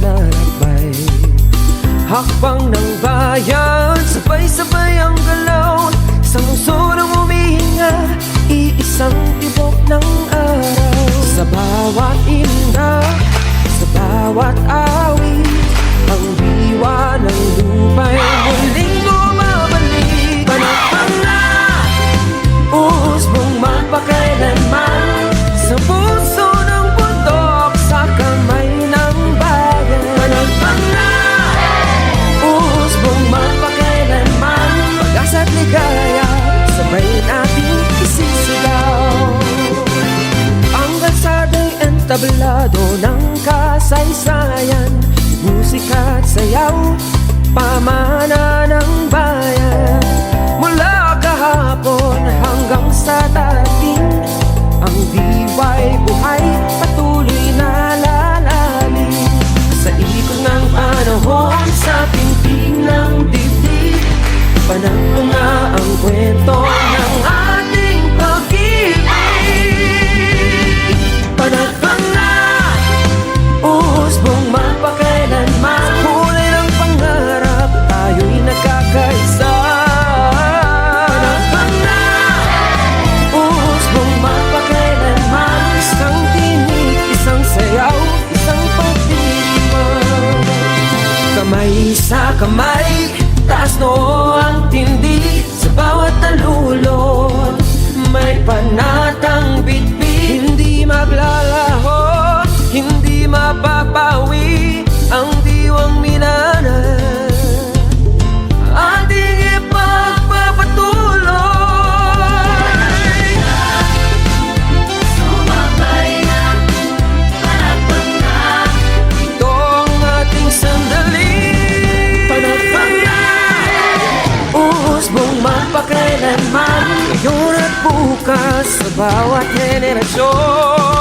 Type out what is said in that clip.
naglalakbay. Hakbang ng bayan, sabay-sabay ang galaw. Isang lungsod ang humihinga, iisang tibok ng araw. Sa bawat inda, sa bawat awit, ang diwa ng lupa'y muling bumabalik. Panahon na, uusbong magpakailanman, sa puso ng bundok, sa kamay ng bayan. Panahon na, uusbong magpakailanman, pag-asa't ligaya, sabay natin isisigaw. Ang kalsada'y entablado ng kasaysayan, musika at sayaw, pamana ng bayan. Mula kahapon hanggang sa dating, ang diwa'y buhay, patuloy na lalalim. Sa ikot ng panahon, sa pintig ng dibdib, panahon na ang kwento ng ating pag-ibig. Panahon na, uusbong magpakailanman, kulay ng pangarap, tayo'y nagkakaisa. Panahon na, uusbong magpakailanman, isang tinig, isang sayaw, isang pagdiriwang. Kamay sa kamay, taas noo ang tindi, sa bawat talulod may panatang bitbit. Hindi maglalaho, hindi mapapawi ang diwang minana, ating ipagpapatuloy. Sumabay na, panahon na, ito ang ating sandali. Panahon na, uusbong magpakailanman, ngayon at bukas, sa bawat henerasyon.